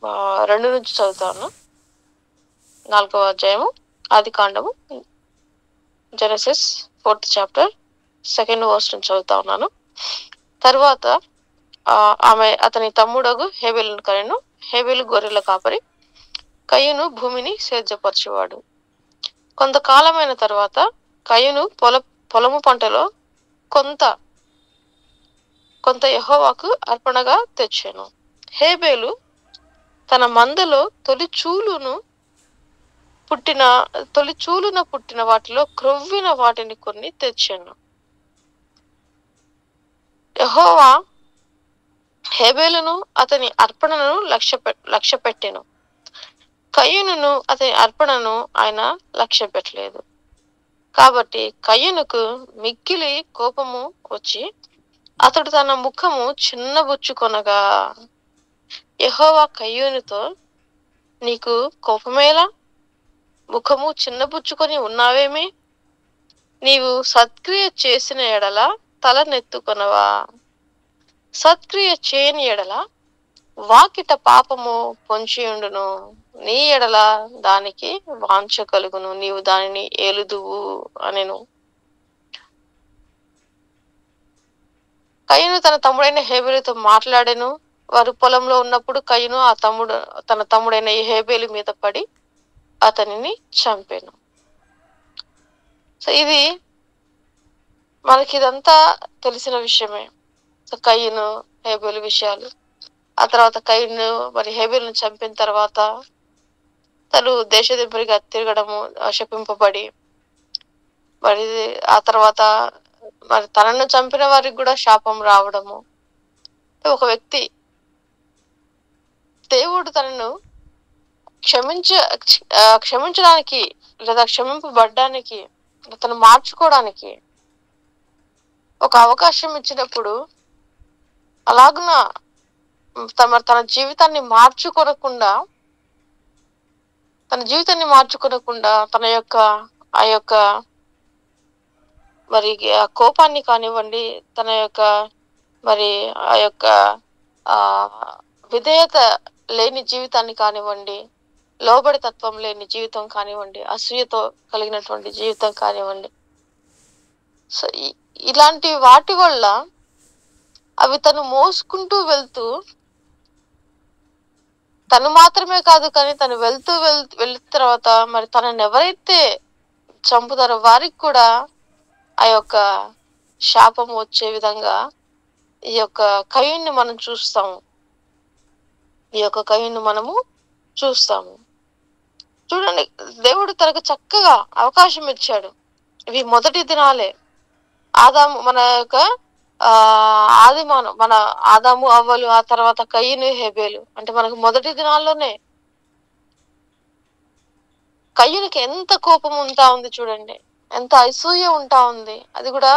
2 నుంచి చదువుతాను. 4వ అధ్యాయము ఆదికాండము, Genesis 4th chapter 2nd verse నుంచి చదువుతా ఉన్నాను. తర్వాత ఆమె అతని తమ్ముడగు హేబెలును కనెను. హేబెలు గొర్రెల కాపరి, కయ్యూను భూమిని సేద్యపరచువాడు. కొంతకాలమైన తర్వాత కయ్యూను పొలము పంటలో కొంత యెహోవాకు అర్పణగా తెచ్చెను. హేబెలు తన మందలో తొలిచూలున పుట్టిన వాటిలో క్రొవ్విన వాటిని కొన్ని తెచ్చెను. యెహోవా హేబెలును అతని అర్పణను లక్ష్యపెట్టెను. కయ్యూనును అతని అర్పణను ఆయన లక్ష్య పెట్టలేదు. కాబట్టి కయ్యూనుకు మిక్కిలి కోపము వచ్చి అతడు తన ముఖము చిన్నబుచ్చుకొనగా, యెహోవా కయ్యూనుతో, నీకు కోపమేలా? ముఖము చిన్నబుచ్చుకొని ఉన్నావేమి? నీవు సత్క్రియ చేసిన ఎడల తల నెత్తుకొనవా? సత్క్రియ చేయని ఎడల వాకిట పాపము పొంచియుండును. నీ ఎడల దానికి వాంఛ కలుగును, నీవు దానిని ఏలుదువు అనెను. కయ్యూను తన తమ్ముడైన హేబెలుతో మాట్లాడెను. వారు పొలంలో ఉన్నప్పుడు కయ్యూను తన తమ్ముడైన హేబెలు మీద పడి అతనిని చంపెను. సో ఇది మనకిదంతా తెలిసిన విషయమే. సో కయ్యూను హేబెలు విషయాలు. ఆ తర్వాత కయ్యూను మరి హేబెలును చంపిన తర్వాత తను దేశదింపుడిగా తిరగడము, శపింపబడి, మరి ఆ తర్వాత మరి తనను చంపిన వారికి కూడా శాపం రావడము. ఒక వ్యక్తి దేవుడు తనను క్షమించడానికి లేదా క్షమింపబడ్డానికి, తను మార్చుకోవడానికి ఒక అవకాశం ఇచ్చినప్పుడు అలాగున తన జీవితాన్ని మార్చుకోనకుండా తన యొక్క ఆ యొక్క మరి కోపాన్ని కానివ్వండి, తన యొక్క మరి ఆ యొక్క విధేయత లేని జీవితాన్ని కానివ్వండి, లోబడి తత్వం లేని జీవితం కానివ్వండి, అసూయతో కలిగినటువంటి జీవితం కానివ్వండి, సో ఇలాంటి వాటి వల్ల అవి తను మోసుకుంటూ వెళ్తూ, తను మాత్రమే కాదు కానీ తను వెళ్ళిన తర్వాత మరి తనని ఎవరైతే చంపుతారో వారికి కూడా ఆ యొక్క శాపం వచ్చే విధంగా ఈ యొక్క కయ్యూన్ని మనం చూస్తాము. చూడండి, దేవుడు తనకు చక్కగా అవకాశం ఇచ్చాడు. ఇవి మొదటి దినాలే. మన యొక్క మన ఆదాము అవ్వలు, ఆ తర్వాత కయ్యూను హేబెలు, అంటే మనకు మొదటి దినాల్లోనే కయ్యూనుకి ఎంత కోపం ఉంటా ఉంది చూడండి, ఎంత అసూయ ఉంటా ఉంది, అది కూడా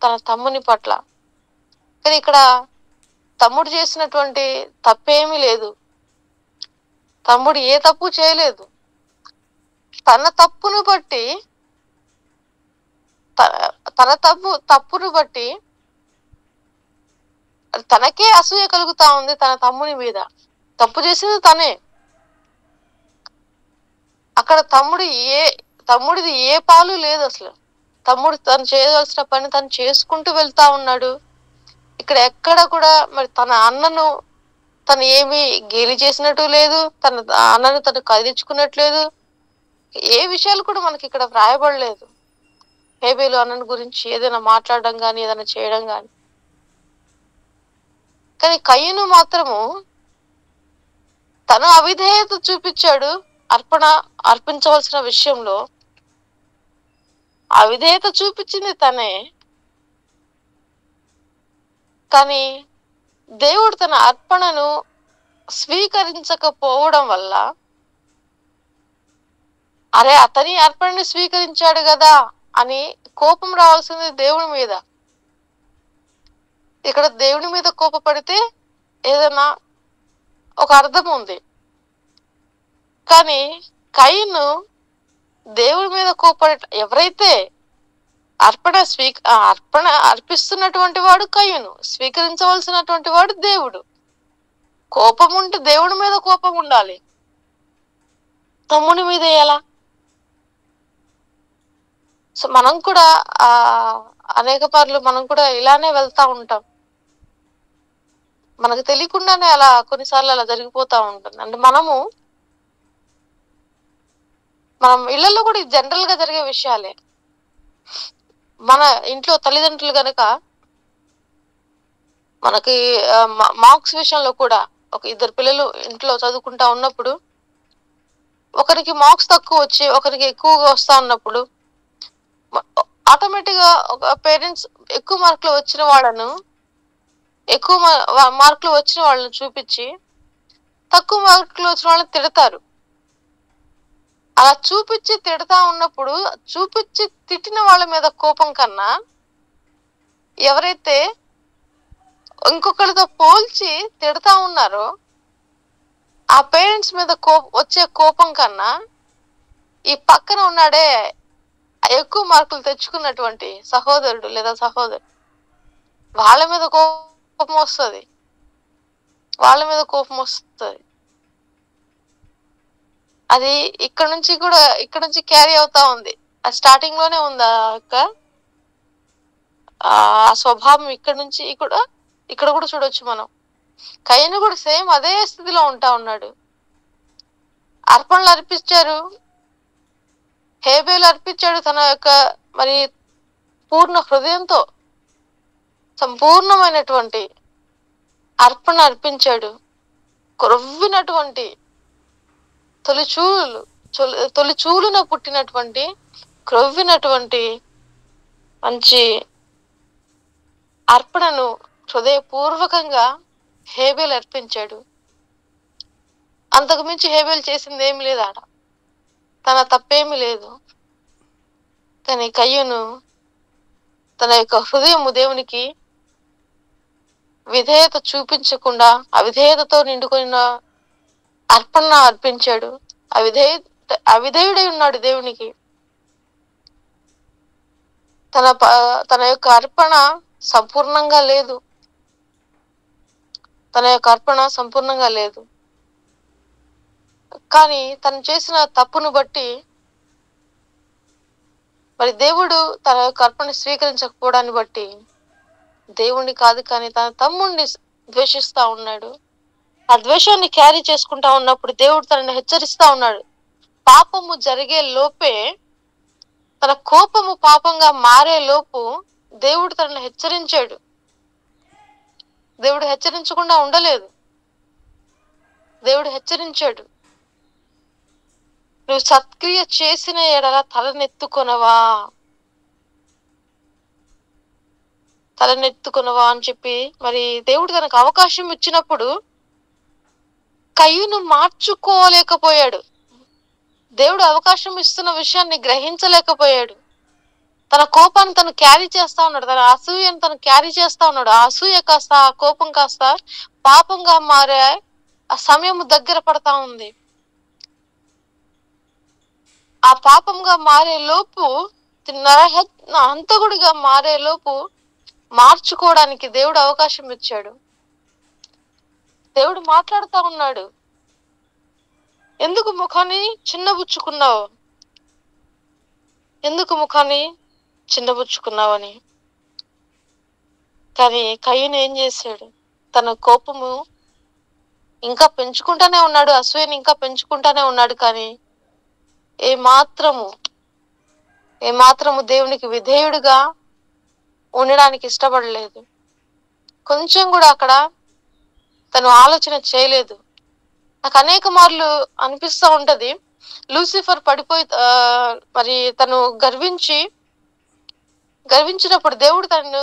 తన తమ్ముని పట్ల. కానీ ఇక్కడ తమ్ముడు చేసినటువంటి తప్పేమీ లేదు. తమ్ముడు ఏ తప్పు చేయలేదు. తన తప్పును బట్టి తనకే అసూయ కలుగుతా ఉంది తన తమ్ముని మీద. తప్పు చేసింది తనే. అక్కడ తమ్ముడిది ఏ పాలు లేదు అసలు. తమ్ముడు తను చేయవలసిన పని తను చేసుకుంటూ వెళ్తా ఉన్నాడు. ఇక్కడ ఎక్కడ కూడా మరి తన అన్నను తను ఏమి గేలి చేసినట్టు లేదు, తన అన్నను తను కదిలించుకున్నట్లేదు. ఏ విషయాలు కూడా మనకి ఇక్కడ వ్రాయబడలేదు. హేబెలు అన్నను గురించి ఏదైనా మాట్లాడడం కానీ, ఏదైనా చేయడం కానీ. కానీ కయ్యూను మాత్రము తను అవిధేయత చూపించాడు. అర్పించవలసిన విషయంలో అవిధేయత చూపించింది తనే. కానీ దేవుడు తన అర్పణను స్వీకరించకపోవడం వల్ల, అరే అతని అర్పణని స్వీకరించాడు కదా అని కోపం రావాల్సింది దేవుని మీద. ఇక్కడ దేవుని మీద కోపపడితే ఏదైనా ఒక అర్థం ఉంది. కానీ కయ్యూను దేవుడి మీద ఎవరైతే అర్పణ అర్పిస్తున్నటువంటి వాడు కయ్యూను, స్వీకరించవలసినటువంటి వాడు దేవుడు. కోపం ఉంటే దేవుడి మీద కోపం ఉండాలి, తమ్ముని మీద ఎలా? సో మనం కూడా అనేక పార్లు మనం కూడా ఇలానే వెళ్తా ఉంటాం. మనకు తెలియకుండానే అలా కొన్నిసార్లు అలా జరిగిపోతా ఉంటుంది. అంటే మనం ఇళ్లలో కూడా ఇది జనరల్ గా జరిగే విషయాలే. మన ఇంట్లో తల్లిదండ్రులు గనక మనకి మార్క్స్ విషయంలో కూడా ఒక ఇద్దరు పిల్లలు ఇంట్లో చదువుకుంటా ఉన్నప్పుడు ఒకరికి మార్క్స్ తక్కువ వచ్చి ఒకరికి ఎక్కువగా వస్తా ఉన్నప్పుడు ఆటోమేటిక్ గా ఒక పేరెంట్స్ ఎక్కువ మార్కులు వచ్చిన వాళ్ళను చూపించి తక్కువ మార్కులు వచ్చిన వాళ్ళని తిడతారు. అలా చూపించి తిడతా ఉన్నప్పుడు చూపించి తిట్టిన వాళ్ళ మీద కోపం కన్నా ఎవరైతే ఇంకొకరితో పోల్చి తిడతా ఉన్నారో ఆ పేరెంట్స్ మీద వచ్చే కోపం కన్నా ఈ పక్కన ఉన్నాడే ఎక్కువ మార్కులు తెచ్చుకున్నటువంటి సహోదరుడు లేదా సహోదరు వాళ్ళ మీద కోపం వస్తుంది. అది ఇక్కడ నుంచి క్యారీ అవుతా ఉంది. అది స్టార్టింగ్ లోనే ఉంది ఆ స్వభావం. ఇక్కడ కూడా చూడొచ్చు మనం. కయ్యను కూడా సేమ్ అదే స్థితిలో ఉంటా ఉన్నాడు. అర్పణలు అర్పించారు, హేబేలు అర్పించాడు, తన యొక్క మరి పూర్ణ హృదయంతో సంపూర్ణమైనటువంటి అర్పణ అర్పించాడు. క్రొవ్వినటువంటి తొలిచూలున పుట్టినటువంటి క్రొవ్వినటువంటి మంచి అర్పణను హృదయపూర్వకంగా హేబేలు అర్పించాడు. అంతకు మించి హేబేలు చేసింది ఏమి లేదు, ఆడ తన తప్పేమి లేదు. కానీ కయ్యూను తన యొక్క హృదయము దేవునికి విధేయత చూపించకుండా అవిధేయతతో నిండుకున్న అర్పణ అర్పించాడు. అవిధేయుడై ఉన్నాడు దేవునికి. తన యొక్క అర్పణ సంపూర్ణంగా లేదు. కానీ తను చేసిన తప్పును బట్టి మరి దేవుడు తన యొక్క అర్పణ స్వీకరించకపోవడాన్ని బట్టి దేవుణ్ణి కాదు కానీ తన తమ్ముడిని ద్వేషిస్తా ఉన్నాడు. ఆ ద్వేషాన్ని క్యారీ చేసుకుంటా ఉన్నప్పుడు దేవుడు తనని హెచ్చరిస్తా ఉన్నాడు. పాపము జరిగే లోపే, తన కోపము పాపంగా మారే లోపు దేవుడు తనని హెచ్చరించాడు. దేవుడు హెచ్చరించకుండా ఉండలేదు. దేవుడు హెచ్చరించాడు, నువ్వు సత్క్రియ చేసిన ఎడల తలనెత్తుకొనవా అని చెప్పి మరి దేవుడు తనకు అవకాశం ఇచ్చినప్పుడు కయ్యూను మార్చుకోలేకపోయాడు. దేవుడు అవకాశం ఇస్తున్న విషయాన్ని గ్రహించలేకపోయాడు. తన కోపాన్ని తను క్యారీ చేస్తా ఉన్నాడు, తన అసూయను తను క్యారీ చేస్తా ఉన్నాడు. ఆ అసూయ కాస్త, ఆ కోపం కాస్త పాపంగా మారే ఆ సమయం దగ్గర పడతా ఉంది. ఆ పాపంగా మారే లోపు, హంతకుడిగా మారే లోపు మార్చుకోవడానికి దేవుడు అవకాశం ఇచ్చాడు. దేవుడు మాట్లాడుతా ఉన్నాడు, ఎందుకు ముఖాన్ని చిన్నబుచ్చుకున్నావని. కానీ కయ్యూను ఏం చేశాడు? తన కోపము ఇంకా పెంచుకుంటానే ఉన్నాడు, అసూయని ఇంకా పెంచుకుంటానే ఉన్నాడు. కానీ ఏమాత్రము దేవునికి విధేయుడిగా ఉండడానికి ఇష్టపడలేదు. కొంచెం కూడా అక్కడ తను ఆలోచన చేయలేదు. నాకు అనేక మార్లు అనిపిస్తా ఉంటది, లూసిఫర్ పడిపోయి మరి తను గర్వించినప్పుడు, దేవుడు తనను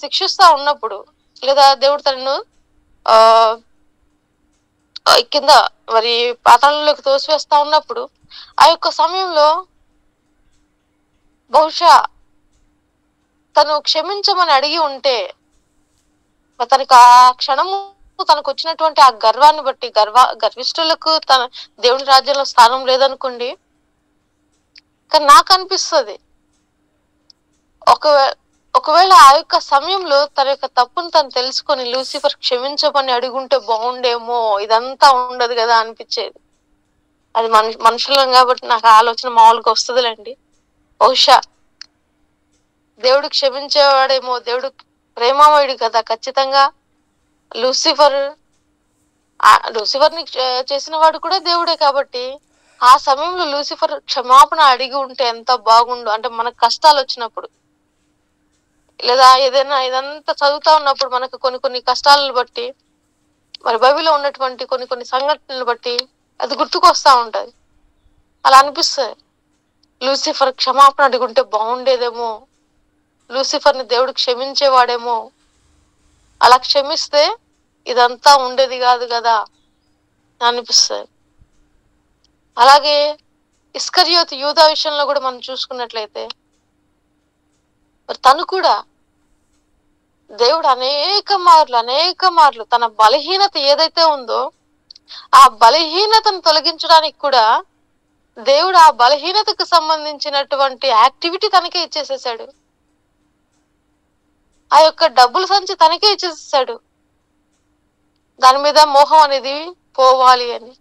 శిక్షిస్తా ఉన్నప్పుడు, లేదా దేవుడు తనను కింద మరి పాతాళంలోకి తోసివేస్తా ఉన్నప్పుడు, ఆ యొక్క సమయంలో బహుశా తను క్షమించమని అడిగి ఉంటే, తనకు ఆ క్షణము తనకు వచ్చినటువంటి ఆ గర్వాన్ని బట్టి, గర్విష్ఠులకు తన దేవుని రాజ్యంలో స్థానం లేదనుకోండి. కానీ నాకు అనిపిస్తుంది, ఒకవేళ ఆ యొక్క సమయంలో తన యొక్క తప్పును తను తెలుసుకొని లూసిఫర్ క్షమించమని అడుగుంటే బాగుండేమో, ఇదంతా ఉండదు కదా అనిపించేది. అది మనుషులం కాబట్టి నాకు ఆలోచన మామూలుగా వస్తుందిలేండి. బహుశా దేవుడు క్షమించేవాడేమో, దేవుడు ప్రేమమయుడు కదా, ఖచ్చితంగా లూసిఫర్ లూసిఫర్ని చేసిన వాడు కూడా దేవుడే కాబట్టి ఆ సమయంలో లూసిఫర్ క్షమాపణ అడిగి ఉంటే ఎంత బాగుండు. అంటే మనకు కష్టాలు వచ్చినప్పుడు, లేదా ఏదైనా ఇదంతా చదువుతా ఉన్నప్పుడు మనకు కొన్ని కష్టాలను బట్టి, మరి బైబిల్లో ఉన్నటువంటి కొన్ని సంఘటనలు బట్టి అది గుర్తుకొస్తా ఉంటది. అలా అనిపిస్తుంది, లూసిఫర్ క్షమాపణ అడుగుంటే బాగుండేదేమో, లూసిఫర్ని దేవుడు క్షమించేవాడేమో, అలా క్షమిస్తే ఇదంతా ఉండేది కాదు కదా అనిపిస్తుంది. అలాగే ఇస్కరియోతు యూదా విషయంలో కూడా మనం చూసుకున్నట్లయితే, మరి తను కూడా దేవుడు అనేక మార్లు తన బలహీనత ఏదైతే ఉందో ఆ బలహీనతను తొలగించడానికి కూడా దేవుడు ఆ బలహీనతకు సంబంధించినటువంటి యాక్టివిటీ తనకే ఇచ్చేసేసాడు. ఆ యొక్క డబ్బుల సంచి తనకే ఇచ్చేసేసాడు, దాని మీద మోహం అనేది పోవాలి అని.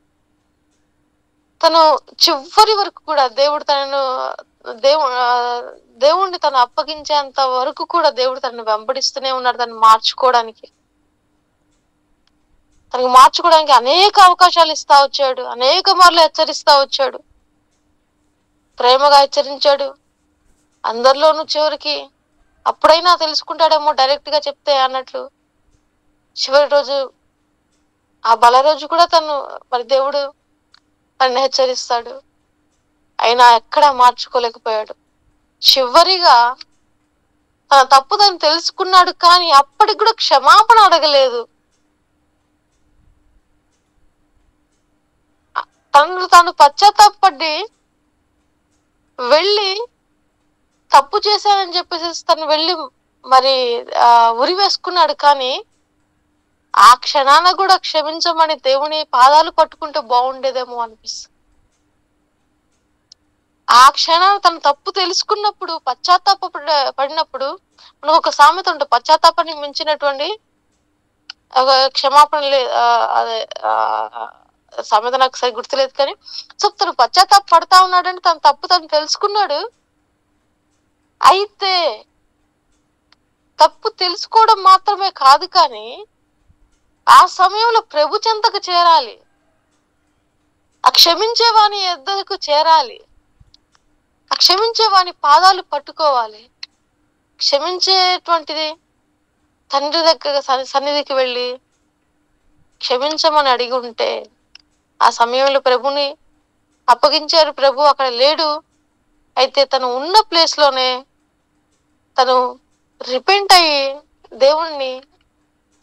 తను చివరి వరకు కూడా దేవుణ్ణి తను అప్పగించేంత వరకు కూడా దేవుడు తనని వెంబడిస్తూనే ఉన్నాడు. తను మార్చుకోవడానికి అనేక అవకాశాలు ఇస్తా వచ్చాడు, అనేక మార్లు హెచ్చరిస్తా వచ్చాడు, ప్రేమగా హెచ్చరించాడు. అందరిలోనూ చివరికి అప్పుడైనా తెలుసుకుంటాడేమో డైరెక్ట్ గా చెప్తే అన్నట్లు, చివరి రోజు ఆ బల రోజు కూడా మరి దేవుడు తనని హెచ్చరిస్తాడు. అయినా ఎక్కడా మార్చుకోలేకపోయాడు. చివరిగా తన తప్పు తను తెలుసుకున్నాడు, కానీ అప్పటికి కూడా క్షమాపణ అడగలేదు. తను పశ్చాత్తాపడి వెళ్ళి తప్పు చేశానని చెప్పేసి తను వెళ్ళి మరి ఉరి వేసుకున్నాడు. కానీ ఆ క్షణాన కూడా క్షమించమని దేవుని పాదాలు పట్టుకుంటే బాగుండేదేమో అనిపిస్తుంది. ఆ క్షణాన తను తప్పు తెలుసుకున్నప్పుడు, పడినప్పుడు, మనకు ఒక సామెత ఉంటుంది, పశ్చాత్తాపాన్ని మించినటువంటి ఒక క్షమాపణ అదే సామెత నాకు సరి గుర్తులేదు. కానీ సో తను పశ్చాత్తాప పడతా ఉన్నాడంటే తన తప్పు తను తెలుసుకున్నాడు. అయితే తప్పు తెలుసుకోవడం మాత్రమే కాదు, కానీ ఆ సమయంలో ప్రభు చెంతకు చేరాలి, ఆ క్షమించేవాని ఎద్దకు చేరాలి, ఆ క్షమించేవాని పాదాలు పట్టుకోవాలి. క్షమించేటువంటిది తండ్రి దగ్గర సన్నిధికి వెళ్ళి క్షమించమని అడిగి ఉంటే, ఆ సమయంలో ప్రభుని అప్పగించారు, ప్రభు అక్కడ లేడు. అయితే తను ఉన్న ప్లేస్ లోనే తను రిపెంట్ అయ్యి దేవుణ్ణి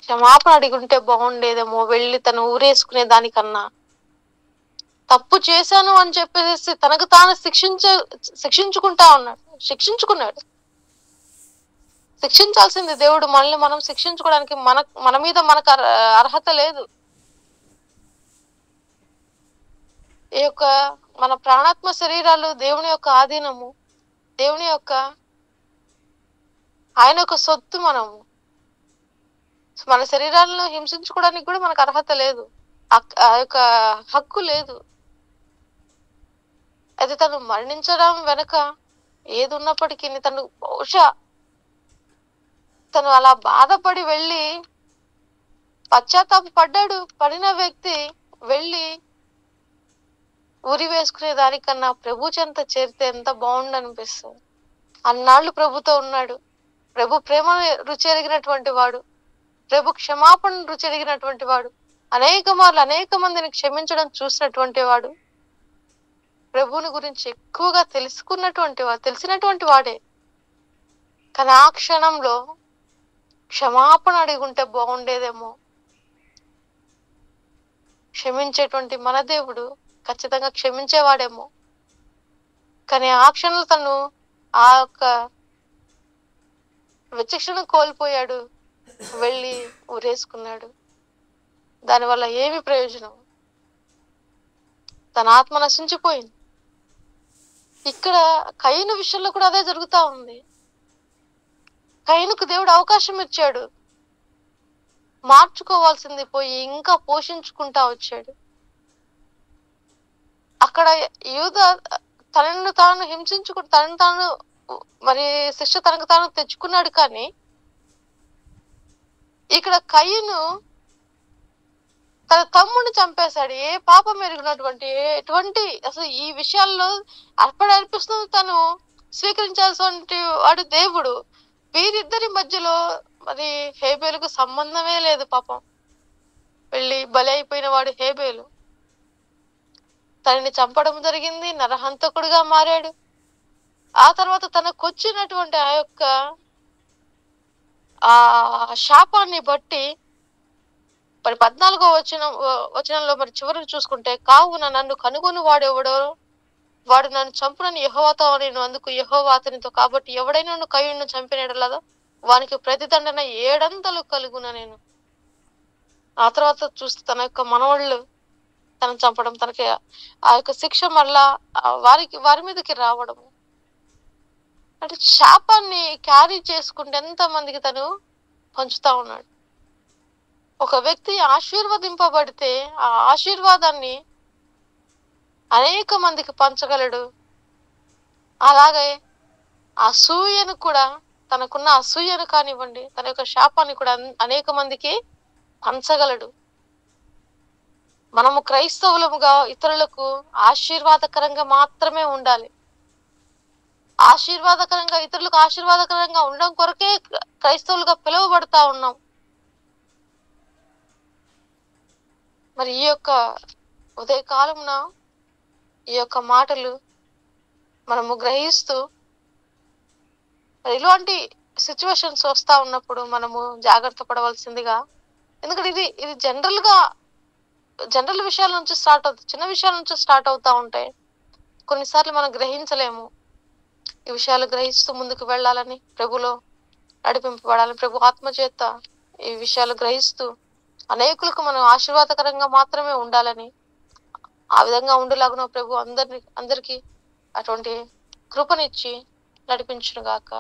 క్షమాపణ అడిగి ఉంటే బాగుండేదేమో. వెళ్ళి తను ఊరేసుకునే దానికన్నా తప్పు చేశాను అని చెప్పేసి తనకు తాను శిక్షించుకున్నాడు. శిక్షించాల్సింది దేవుడు, మనల్ని మనం శిక్షించుకోవడానికి మన మీద మనకు అర్హత లేదు. ఈ యొక్క మన ప్రాణాత్మ శరీరాలు దేవుని యొక్క ఆధీనము, దేవుని యొక్క ఆయన యొక్క సొత్తు. మన శరీరాలను హింసించుకోవడానికి కూడా మనకు అర్హత లేదు, ఆ యొక్క హక్కు లేదు. అయితే తను మరణించడం వెనుక ఏది ఉన్నప్పటికీ తను బహుశా తను అలా బాధపడి వెళ్ళి పశ్చాత్తాపడ్డాడు. పడిన వ్యక్తి వెళ్ళి ఉరి వేసుకునే దానికన్నా ప్రభు చెంత చేరితే ఎంత బాగుండు అనిపిస్తుంది. అన్నాళ్ళు ప్రభుతో ఉన్నాడు, ప్రభు ప్రేమ రుచి ఎరిగినటువంటి వాడు, ప్రభు క్షమాపణ రుచి ఎరిగినటువంటి వాడు, అనేక మార్లు అనేక మందిని క్షమించడం చూసినటువంటి వాడు, ప్రభువుని గురించి ఎక్కువగా తెలిసినటువంటి వాడే. కానీ ఆ క్షణంలో క్షమాపణ అడిగుంటే బాగుండేదేమో. క్షమించేటువంటి మన దేవుడు ఖచ్చితంగా క్షమించేవాడేమో, కానీ ఆ క్షణంలో తను ఆ యొక్క విచక్షణ కోల్పోయాడు, వెళ్ళి ఊరేసుకున్నాడు. దానివల్ల ఏమి ప్రయోజనం? తన ఆత్మ నశించిపోయింది. ఇక్కడ కయీను విషయంలో కూడా అదే జరుగుతా ఉంది. కయీనుకు దేవుడు అవకాశం ఇచ్చాడు, మార్చుకోవాల్సింది పోయి ఇంకా పోషించుకుంటా వచ్చాడు. అక్కడ యూదా తనను తాను హింసించుకుంటూ తనను తాను మరి శిక్ష తనకు తాను తెచ్చుకున్నాడు. కానీ ఇక్కడ కయీను తన తమ్ముడిని చంపేశాడు. ఏ పాపం ఎరిగినటువంటి ఎటువంటి అసలు ఈ విషయాల్లో అర్పిస్తుంది తను స్వీకరించాల్సిన వాడు దేవుడు. వీరిద్దరి మధ్యలో మరి హేబేలుకు సంబంధమే లేదు. పాపం వెళ్ళి బలి అయిపోయిన వాడు హేబేలు. తనని చంపడం జరిగింది, నరహంతకుడుగా మారాడు. ఆ తర్వాత తనకొచ్చినటువంటి ఆ యొక్క ఆ శాపాన్ని బట్టి మరి 14వ వచనంలో మరి చివరికి చూసుకుంటే, కావున నన్ను కనుగొని వాడెవడో వాడు నన్ను చంపునని యెహోవాతో నేను, అందుకు యెహోవా అతనితో, కాబట్టి ఎవడైనా నన్ను కయీనును చంపినట్లదో వానికి ప్రతిదండన 7 కలుగున నేను. ఆ తర్వాత చూస్తే తన యొక్క మనవళ్ళు తనను చంపడం, తనకి ఆ యొక్క శిక్ష మళ్ళా వారి మీదకి రావడం, అంటే శాపాన్ని క్యారీ చేసుకుంటే ఎంతమందికి తను పంచుతా ఉన్నాడు. ఒక వ్యక్తి ఆశీర్వదింపబడితే ఆ ఆశీర్వాదాన్ని అనేక మందికి పంచగలడు. అలాగే అసూయను కూడా, తనకున్న అసూయను కానివ్వండి, తన యొక్క శాపాన్ని కూడా అనేక మందికి పంచగలడు. మనము క్రైస్తవులముగా ఇతరులకు ఆశీర్వాదకరంగా మాత్రమే ఉండాలి. ఇతరులకు ఆశీర్వాదకరంగా ఉండడం కొరకే క్రైస్తవులుగా పిలువబడతా ఉన్నాం. మరి ఈ యొక్క ఉదయకాలమున ఈ యొక్క మాటలు మనము గ్రహిస్తూ, మరి ఇలాంటి సిచ్యువేషన్స్ వస్తా ఉన్నప్పుడు మనము జాగ్రత్త పడవలసిందిగా, ఎందుకంటే ఇది జనరల్ విషయాల నుంచి స్టార్ట్ అవుతుంది, చిన్న విషయాల నుంచి స్టార్ట్ అవుతా ఉంటాయి. కొన్నిసార్లు మనం గ్రహించలేము. ఈ విషయాలు గ్రహిస్తూ ముందుకు వెళ్ళాలని, ప్రభులో నడిపింపబడాలని, ప్రభు ఆత్మచేత ఈ విషయాలు గ్రహిస్తూ అనేకులకు మనం ఆశీర్వాదకరంగా మాత్రమే ఉండాలని, ఆ విధంగా ఉండేలాగున ప్రభు అందరికి అటువంటి కృపనిచ్చి నడిపించును గాక.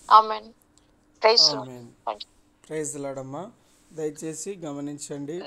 Amen. Praise Lord. Praise Lord అమ్మా. దయచేసి గమనించండి.